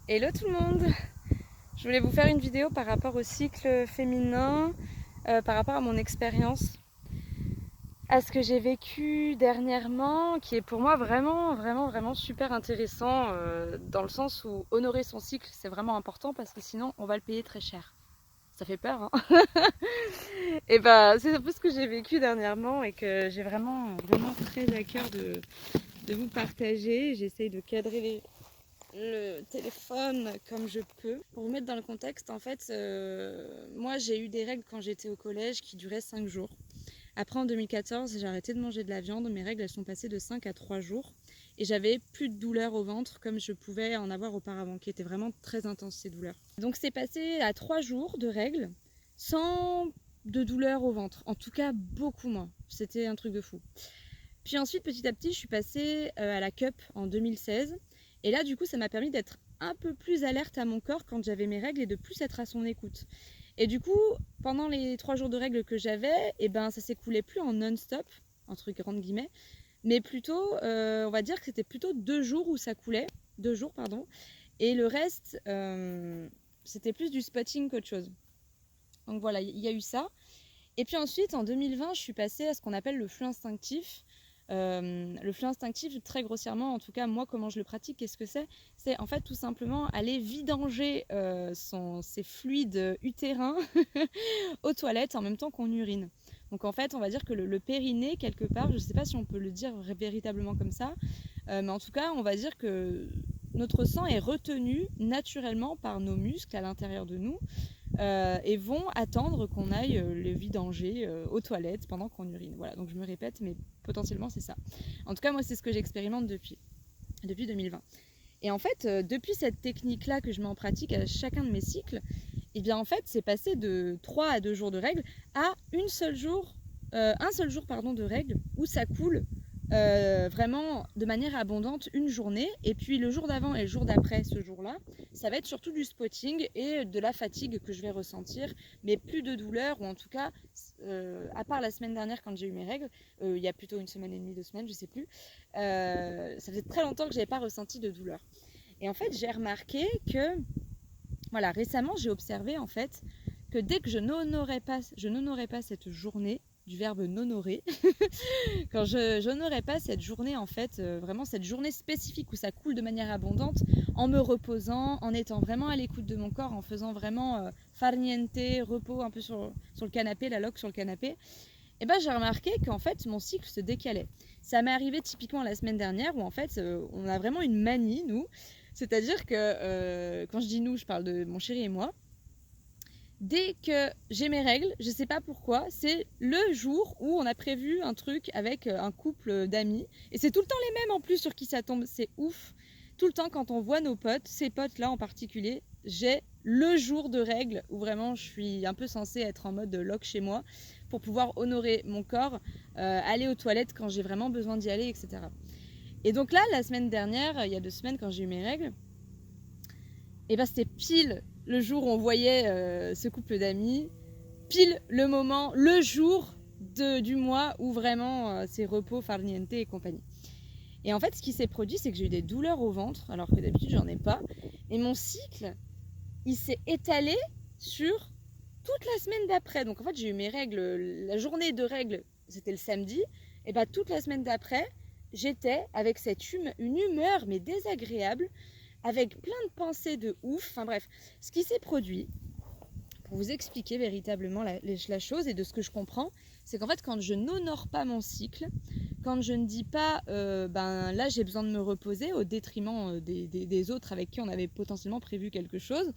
Hello tout le monde! Je voulais vous faire une vidéo par rapport au cycle féminin, par rapport à mon expérience, à ce que j'ai vécu dernièrement, qui est pour moi vraiment super intéressant, dans le sens où honorer son cycle c'est vraiment important parce que sinon on va le payer très cher. Ça fait peur, hein? Et bah c'est un peu ce que j'ai vécu dernièrement et que j'ai vraiment très à cœur de vous partager. J'essaye de cadrer le téléphone comme je peux. Pour vous mettre dans le contexte, en fait, moi j'ai eu des règles quand j'étais au collège qui duraient 5 jours. Après en 2014, j'ai arrêté de manger de la viande, mes règles elles sont passées de 5 à 3 jours et j'avais plus de douleurs au ventre comme je pouvais en avoir auparavant, qui étaient vraiment très intenses ces douleurs. Donc c'est passé à 3 jours de règles sans de douleurs au ventre, en tout cas beaucoup moins. C'était un truc de fou. Puis ensuite, petit à petit, je suis passée à la cup en 2016. Et là, du coup, ça m'a permis d'être un peu plus alerte à mon corps quand j'avais mes règles et de plus être à son écoute. Et du coup, pendant les 3 jours de règles que j'avais, et ben, ça s'écoulait plus en non-stop, entre grandes guillemets, mais plutôt, on va dire que c'était plutôt 2 jours où ça coulait, 2 jours, pardon, et le reste, c'était plus du spotting qu'autre chose. Donc voilà, il y a eu ça. Et puis ensuite, en 2020, je suis passée à ce qu'on appelle le flux instinctif. Le flux instinctif, très grossièrement, en tout cas, moi, comment je le pratique, qu'est-ce que c'est? C'est en fait tout simplement aller vidanger ses fluides utérins aux toilettes en même temps qu'on urine. Donc en fait, on va dire que le périnée, quelque part, je ne sais pas si on peut le dire véritablement comme ça, mais en tout cas, on va dire que notre sang est retenu naturellement par nos muscles à l'intérieur de nous et vont attendre qu'on aille le vidanger aux toilettes pendant qu'on urine. Voilà, donc je me répète, mais potentiellement c'est ça. En tout cas, moi, c'est ce que j'expérimente depuis 2020. Et en fait, depuis cette technique-là que je mets en pratique à chacun de mes cycles, et bien en fait, c'est passé de 3 à 2 jours de règles à un seul jour pardon, de règles où ça coule vraiment de manière abondante une journée. Et puis le jour d'avant et le jour d'après ce jour-là, ça va être surtout du spotting et de la fatigue que je vais ressentir, mais plus de douleur, ou en tout cas, à part la semaine dernière quand j'ai eu mes règles, il y a plutôt une semaine et demie, 2 semaines, je sais plus, ça faisait très longtemps que j'avais pas ressenti de douleur. Et en fait, j'ai remarqué que, voilà, récemment, j'ai observé en fait que dès que je n'honorais pas cette journée, du verbe n'honorer, quand je n'honorais pas cette journée, en fait, vraiment cette journée spécifique où ça coule de manière abondante, en me reposant, en étant vraiment à l'écoute de mon corps, en faisant vraiment farniente, repos un peu sur le canapé, la loque sur le canapé, et ben j'ai remarqué qu'en fait mon cycle se décalait. Ça m'est arrivé typiquement la semaine dernière où en fait on a vraiment une manie, nous, c'est-à-dire que quand je dis nous, je parle de mon chéri et moi. Dès que j'ai mes règles, je sais pas pourquoi, c'est le jour où on a prévu un truc avec un couple d'amis. Et c'est tout le temps les mêmes en plus sur qui ça tombe, c'est ouf. Tout le temps quand on voit nos potes, ces potes-là en particulier, j'ai le jour de règles où vraiment je suis un peu censée être en mode lock chez moi pour pouvoir honorer mon corps, aller aux toilettes quand j'ai vraiment besoin d'y aller, etc. Et donc là, la semaine dernière, il y a 2 semaines quand j'ai eu mes règles, et ben c'était pile le jour où on voyait ce couple d'amis, pile le moment, le jour du mois où vraiment c'est repos, farniente et compagnie. Et en fait, ce qui s'est produit, c'est que j'ai eu des douleurs au ventre, alors que d'habitude j'en ai pas. Et mon cycle, il s'est étalé sur toute la semaine d'après. Donc en fait, j'ai eu mes règles, la journée de règles, c'était le samedi. Et bah toute la semaine d'après, j'étais avec une humeur mais désagréable, avec plein de pensées de ouf. Enfin bref, ce qui s'est produit, pour vous expliquer véritablement la chose et de ce que je comprends, c'est qu'en fait, quand je n'honore pas mon cycle, quand je ne dis pas ben là j'ai besoin de me reposer au détriment des autres avec qui on avait potentiellement prévu quelque chose,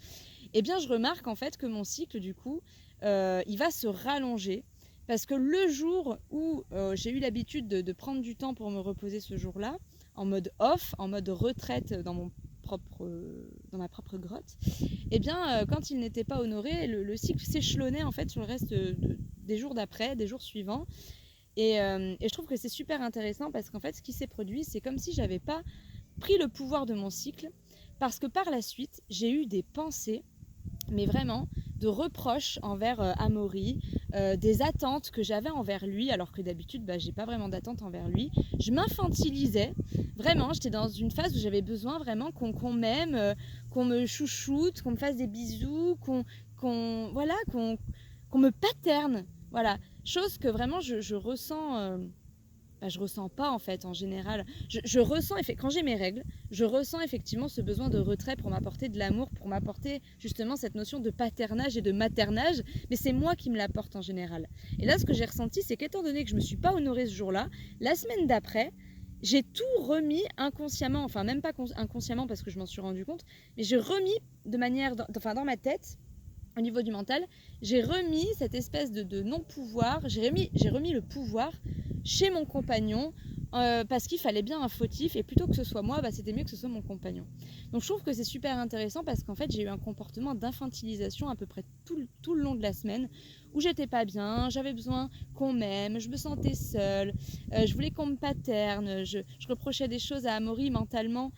eh bien je remarque en fait que mon cycle du coup il va se rallonger parce que le jour où j'ai eu l'habitude de prendre du temps pour me reposer ce jour-là, en mode off, en mode retraite dans ma propre grotte, et bien quand il n'était pas honoré, le cycle s'échelonnait en fait sur le reste des jours d'après, des jours suivants. Et je trouve que c'est super intéressant parce qu'en fait ce qui s'est produit, c'est comme si j'avais pas pris le pouvoir de mon cycle, parce que par la suite j'ai eu des pensées, mais vraiment de reproches envers Amaury, des attentes que j'avais envers lui, alors que d'habitude, j'ai pas vraiment d'attentes envers lui. Je m'infantilisais, vraiment, j'étais dans une phase où j'avais besoin vraiment qu'on m'aime, qu'on me chouchoute, qu'on me fasse des bisous, qu'on me paterne, voilà. Chose que vraiment je ressens... je ressens pas en fait en général. Je ressens, quand j'ai mes règles, je ressens effectivement ce besoin de retrait pour m'apporter de l'amour, pour m'apporter justement cette notion de paternage et de maternage, mais c'est moi qui me l'apporte en général. Et là, ce que j'ai ressenti, c'est qu'étant donné que je me suis pas honorée ce jour-là, la semaine d'après, j'ai tout remis inconsciemment, enfin même pas inconsciemment parce que je m'en suis rendu compte, mais j'ai remis de manière, dans ma tête, au niveau du mental, j'ai remis cette espèce de non-pouvoir, j'ai remis le pouvoir chez mon compagnon parce qu'il fallait bien un fautif et plutôt que ce soit moi, c'était mieux que ce soit mon compagnon. Donc je trouve que c'est super intéressant parce qu'en fait j'ai eu un comportement d'infantilisation à peu près tout le long de la semaine où j'étais pas bien, j'avais besoin qu'on m'aime, je me sentais seule, je voulais qu'on me paterne, je reprochais des choses à Amaury mentalement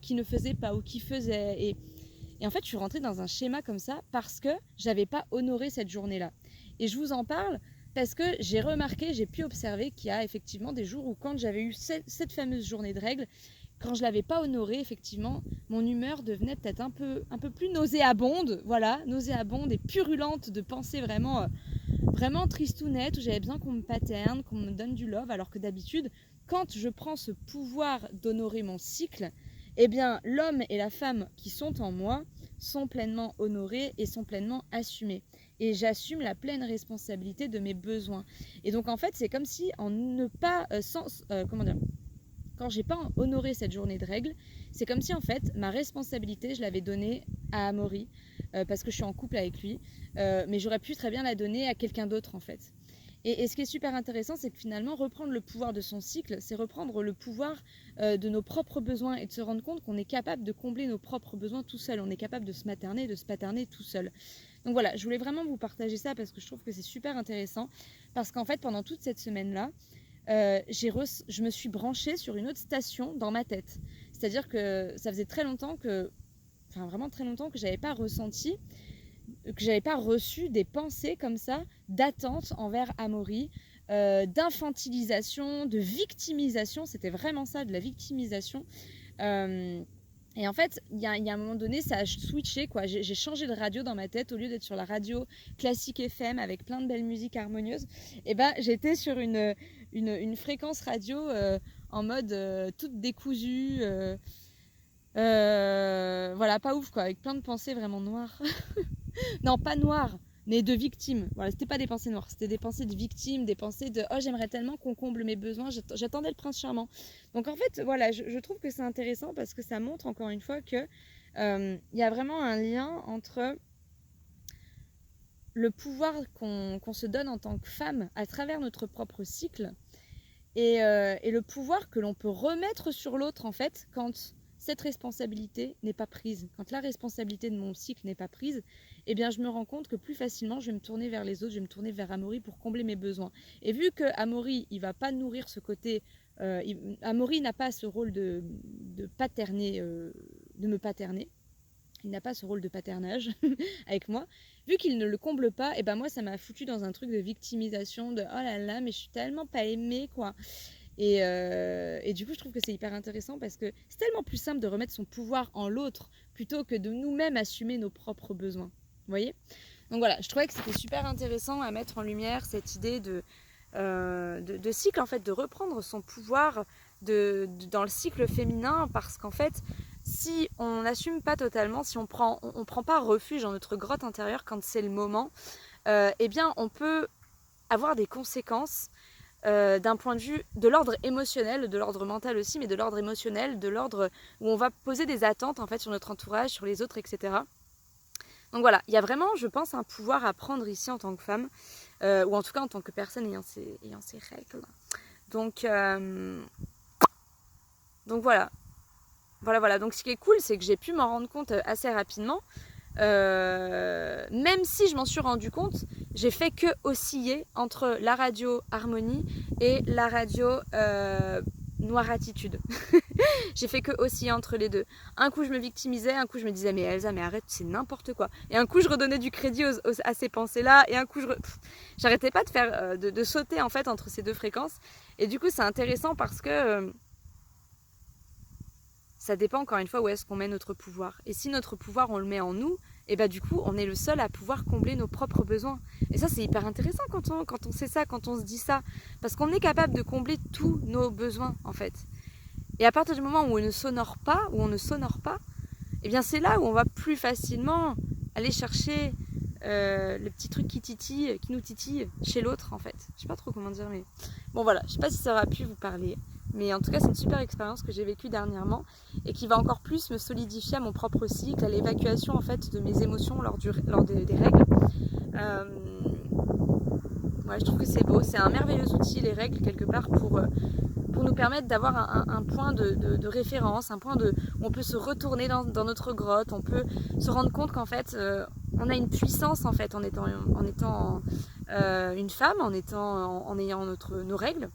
qu'il ne faisait pas ou qu'il faisait et en fait, je suis rentrée dans un schéma comme ça parce que j'avais pas honoré cette journée-là. Et je vous en parle parce que j'ai remarqué, j'ai pu observer qu'il y a effectivement des jours où quand j'avais eu cette fameuse journée de règles, quand je l'avais pas honorée, effectivement, mon humeur devenait peut-être un peu plus nauséabonde, voilà, nauséabonde et purulente de pensées vraiment tristounettes où j'avais besoin qu'on me paterne, qu'on me donne du love, alors que d'habitude, quand je prends ce pouvoir d'honorer mon cycle, eh bien, l'homme et la femme qui sont en moi sont pleinement honorés et sont pleinement assumés. Et j'assume la pleine responsabilité de mes besoins. Et donc, en fait, c'est comme si quand j'ai pas honoré cette journée de règles, c'est comme si, en fait, ma responsabilité, je l'avais donnée à Amaury, parce que je suis en couple avec lui, mais j'aurais pu très bien la donner à quelqu'un d'autre, en fait. Et ce qui est super intéressant, c'est que finalement, reprendre le pouvoir de son cycle, c'est reprendre le pouvoir de nos propres besoins et de se rendre compte qu'on est capable de combler nos propres besoins tout seul. On est capable de se materner et de se paterner tout seul. Donc voilà, je voulais vraiment vous partager ça parce que je trouve que c'est super intéressant. Parce qu'en fait, pendant toute cette semaine-là, je me suis branchée sur une autre station dans ma tête. C'est-à-dire que ça faisait vraiment très longtemps que j'avais pas ressenti, que j'avais pas reçu des pensées comme ça d'attente envers Amaury, d'infantilisation, de victimisation. C'était vraiment ça, de la victimisation. Et en fait, il y a un moment donné, ça a switché, quoi. J'ai changé de radio dans ma tête. Au lieu d'être sur la radio classique FM avec plein de belles musiques harmonieuses, j'étais sur une fréquence radio en mode toute décousue. Voilà, pas ouf, quoi, avec plein de pensées vraiment noires. Non, pas noires, mais de victimes. Voilà, c'était pas des pensées noires, c'était des pensées de victimes, des pensées de « oh, j'aimerais tellement qu'on comble mes besoins, j'attendais le prince charmant ». Donc en fait, voilà, je trouve que c'est intéressant parce que ça montre encore une fois que y a vraiment un lien entre le pouvoir qu'on se donne en tant que femme à travers notre propre cycle et le pouvoir que l'on peut remettre sur l'autre, en fait, quand cette responsabilité n'est pas prise, quand la responsabilité de mon cycle n'est pas prise, eh bien je me rends compte que plus facilement je vais me tourner vers les autres, je vais me tourner vers Amaury pour combler mes besoins. Et vu que Amaury, il va pas nourrir ce côté, Amaury n'a pas ce rôle de paterner, de me paterner, il n'a pas ce rôle de paternage avec moi, vu qu'il ne le comble pas, et ben moi ça m'a foutu dans un truc de victimisation, de oh là là mais je suis tellement pas aimée quoi. Et du coup, je trouve que c'est hyper intéressant parce que c'est tellement plus simple de remettre son pouvoir en l'autre plutôt que de nous-mêmes assumer nos propres besoins. Vous voyez ? Donc voilà, je trouvais que c'était super intéressant à mettre en lumière cette idée de cycle, en fait, de reprendre son pouvoir dans le cycle féminin parce qu'en fait, si on n'assume pas totalement, si on prend pas refuge dans notre grotte intérieure quand c'est le moment, eh bien, on peut avoir des conséquences d'un point de vue de l'ordre émotionnel, de l'ordre mental aussi, mais de l'ordre émotionnel, de l'ordre où on va poser des attentes en fait sur notre entourage, sur les autres, etc. Donc voilà, il y a vraiment, je pense, un pouvoir à prendre ici en tant que femme, ou en tout cas en tant que personne ayant ses règles. Donc voilà. Donc ce qui est cool, c'est que j'ai pu m'en rendre compte assez rapidement. Même si je m'en suis rendu compte, j'ai fait que osciller entre la radio Harmonie et la radio noir-attitude. J'ai fait que osciller entre les deux. Un coup je me victimisais, un coup je me disais mais Elsa mais arrête, c'est n'importe quoi. Et un coup je redonnais du crédit à ces pensées-là, et un coup j'arrêtais pas de faire de sauter en fait entre ces deux fréquences. Et du coup c'est intéressant parce que ça dépend encore une fois où est-ce qu'on met notre pouvoir. Et si notre pouvoir on le met en nous, et bah du coup on est le seul à pouvoir combler nos propres besoins. Et ça c'est hyper intéressant quand on sait ça, quand on se dit ça. Parce qu'on est capable de combler tous nos besoins en fait. Et à partir du moment où on ne s'honore pas, eh bien c'est là où on va plus facilement aller chercher le petit truc qui nous titille chez l'autre en fait. Je sais pas trop comment dire, mais bon voilà, je sais pas si ça aura pu vous parler. Mais en tout cas, c'est une super expérience que j'ai vécue dernièrement et qui va encore plus me solidifier à mon propre cycle, à l'évacuation en fait de mes émotions lors des règles. Ouais, je trouve que c'est beau, c'est un merveilleux outil les règles quelque part pour nous permettre d'avoir un point de référence, un point où on peut se retourner dans notre grotte, on peut se rendre compte qu'en fait on a une puissance en fait en étant une femme, en ayant nos règles.